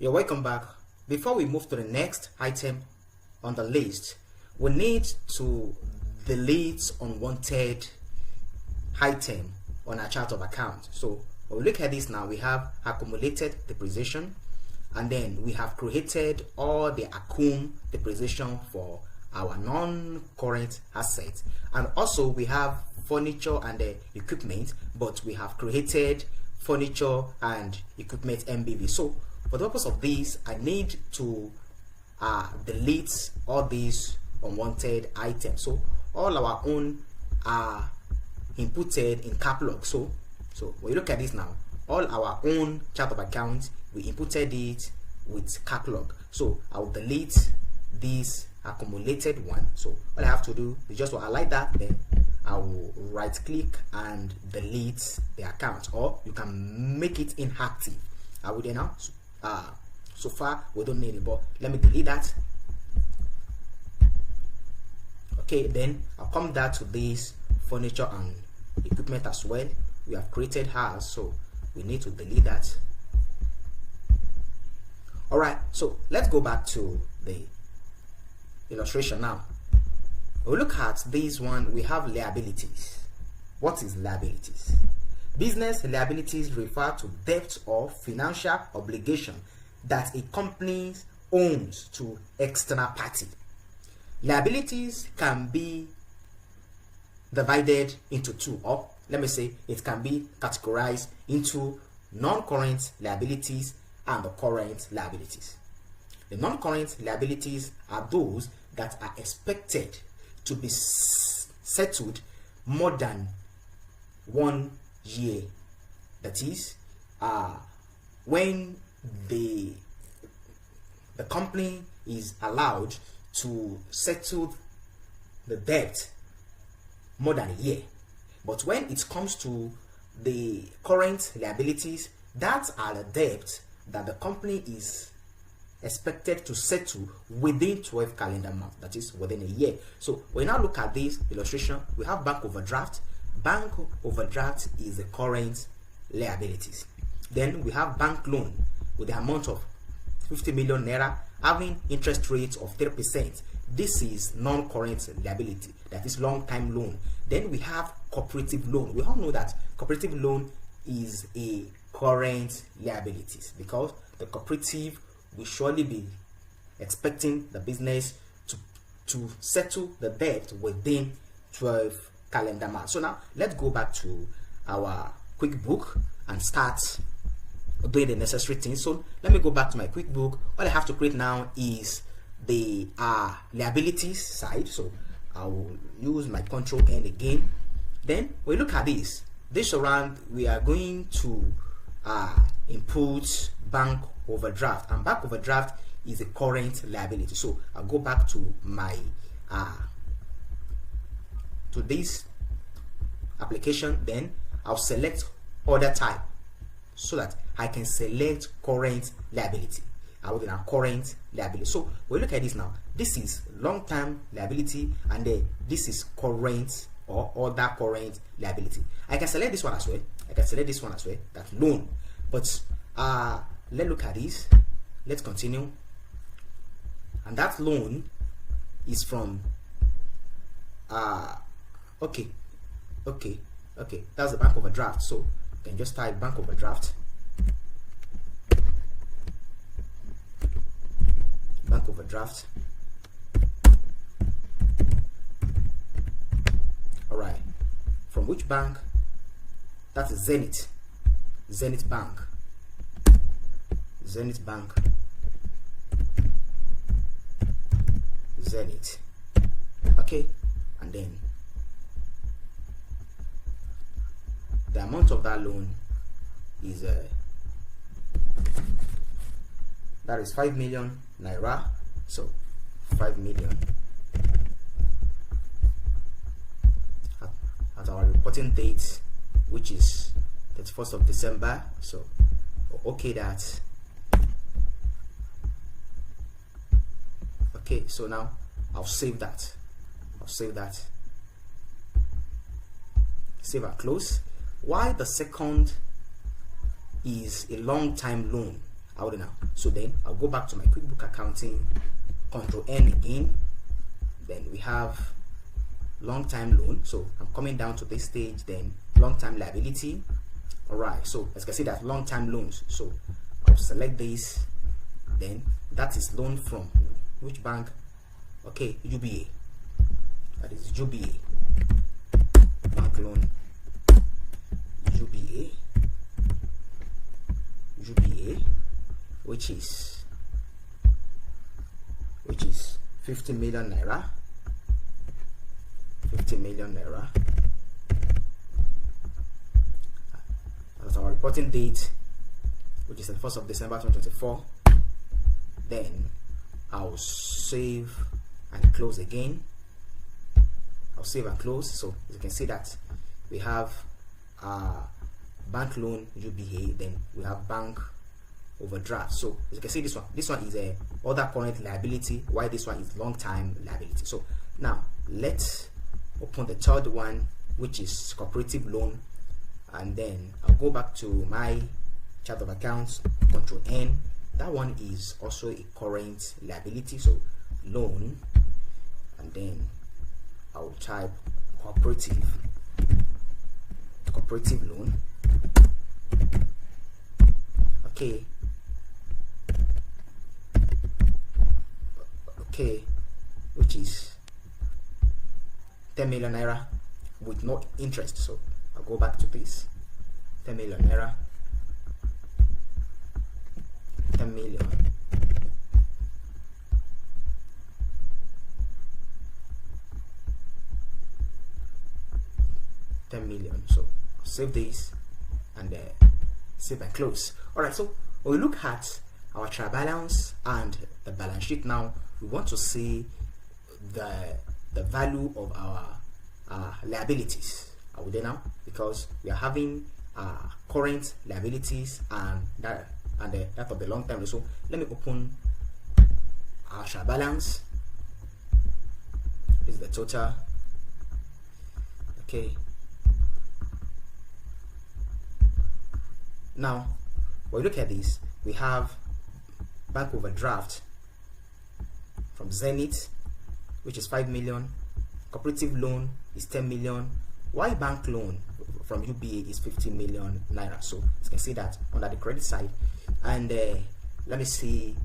You're welcome back. Before we move to the next item on the list, we need to delete unwanted item on our chart of account. So when we look at this now, we have accumulated depreciation, and then we have created all the accum depreciation for our non-current assets, and also we have furniture and equipment, but we have created furniture and equipment MBV. So for the purpose of this, I need to delete all these unwanted items. So all our own are inputted in catalog. So when you look at this now, all our own chart of accounts, we inputted it with catalog. So I'll delete this accumulated one. So all I have to do is just to highlight that, then I will right click and delete the account, or you can make it inactive. I will then now so far we don't need it, but let me delete that. Okay, then I'll come down to this furniture and equipment as well. We have created house, so we need to delete that. All right, so let's go back to the illustration now. We look at this one. We have liabilities. What is liabilities? Business liabilities refer to debt or financial obligation that a company owns to external party. Liabilities can be divided into two, or let me say it can be categorized into non-current liabilities and the current liabilities. The non-current liabilities are those that are expected to be settled more than 1 year. That is, when the company is allowed to settle the debt more than a year. But when it comes to the current liabilities, that are the debts that the company is expected to settle within 12 calendar months, that is within a year. So we now look at this illustration. We have bank overdraft. Bank overdraft is the current liabilities. Then we have bank loan with the amount of 50 million naira having interest rates of 3%. This is non-current liability, that is long-time loan. Then we have cooperative loan. We all know that cooperative loan is a current liabilities because the cooperative will surely be expecting the business to settle the debt within 12 calendar months. So now let's go back to our QuickBook and start doing the necessary things. So let me go back to my QuickBook. All I have to create now is the liabilities side. So I will use my Control N again. Then we look at this round, we are going to input bank overdraft, and bank overdraft is a current liability. So I'll go back to my to this application, then I'll select other type so that I can select current liability. I will then current liability. So we look at this now. This is long-term liability, and then this is current or other current liability. I can select this one as well. I can select this one as well. That's loan. But let's look at this. Let's continue. And that loan is from okay. That's the bank overdraft. So you can just type bank overdraft. Bank overdraft. All right. From which bank? That is Zenith. Zenith Bank. Zenith Bank. Zenith. Okay. And then the amount of that loan is that is 5 million naira. So 5 million at our reporting date, which is 31st of December. So okay, that okay. So now I'll save that. Save and close. Why the second is a long time loan How do now? So then I'll go back to my QuickBook accounting, Control N again. Then we have long-time loan. So I'm coming down to this stage, then long-time liability. Alright, so as you can see, that long-time loans. So I'll select this, then that is loan from which bank? Okay, UBA. That is UBA. Bank loan UBA. UBA, which is 50 million naira. 50 million naira. That's our reporting date, which is the 1st of December 2024. Then I'll save and close again. I'll save and close. So as you can see that we have bank loan UBA, then we have bank overdraft. So as you can see, this one is a other current liability, while this one is long-time liability. So now let's open the third one, which is cooperative loan, and then I'll go back to my chart of accounts, Control N. That one is also a current liability, so loan, and then I'll type cooperative loan. Okay, which is 10 million naira with no interest. So I'll go back to this, 10 million naira, 10 million. So I'll save this and save and close. Alright, so when we look at our trial balance and the balance sheet now, we want to see the value of our liabilities. Are we there now? Because we are having current liabilities and that of the long term. So let me open our trial balance. This is the total. Okay. Now, when we look at this, we have bank overdraft from Zenith, which is 5 million. Cooperative loan is 10 million. While bank loan from UBA is 50 million naira. So you can see that under the credit side. And let me see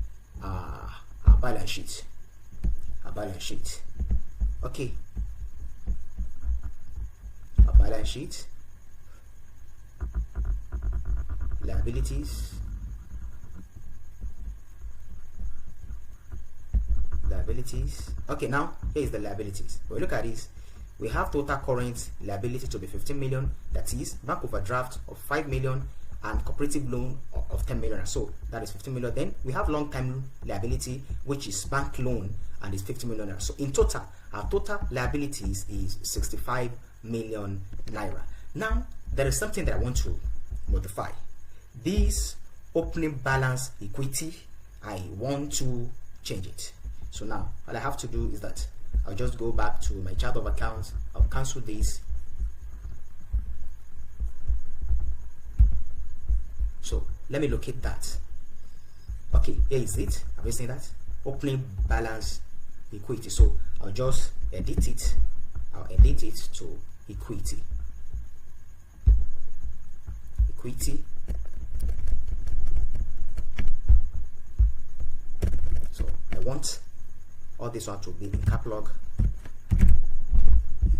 our balance sheet. Okay. Our balance sheet. Liabilities. Okay, now here is the liabilities. When we look at this, we have total current liability to be 15 million, that is bank overdraft of 5 million and cooperative loan of 10 million. So that is 15 million. Then we have long-term liability, which is bank loan, and is 50 million. So in total, our total liabilities is 65 million naira. Now there is something that I want to modify. This opening balance equity, I want to change it. So now all I have to do is that I'll just go back to my chart of accounts. I'll cancel this. So let me locate that. Okay, here is it. Have you seen that? Opening balance equity. So I'll just edit it. I'll edit it to equity. So I want all this one to be in cap lock,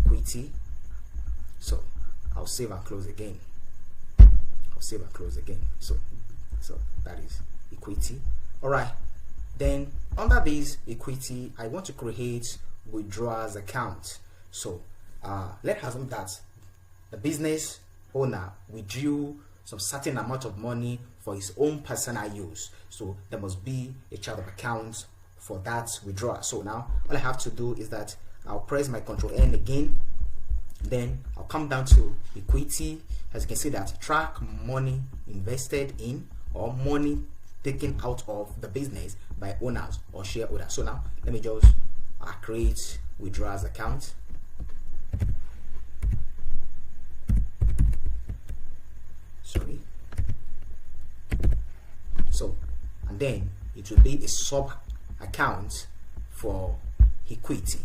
equity. So I'll save and close again. So that is equity. All right, then under this equity, I want to create withdrawals account. So let's assume that the business owner withdrew some certain amount of money for his own personal use. So there must be a chart of accounts for that withdrawal. So now all I have to do is that I'll press my Control N again. Then I'll come down to equity. As you can see, that track money invested in or money taken out of the business by owners or shareholders. So now let me just create withdrawals account. Sorry. So and then it will be a sub account for equity.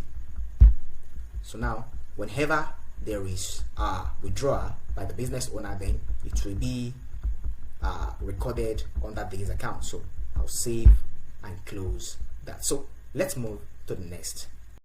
So now whenever there is a withdrawal by the business owner, then it will be recorded under this account. So I'll save and close that. So let's move to the next.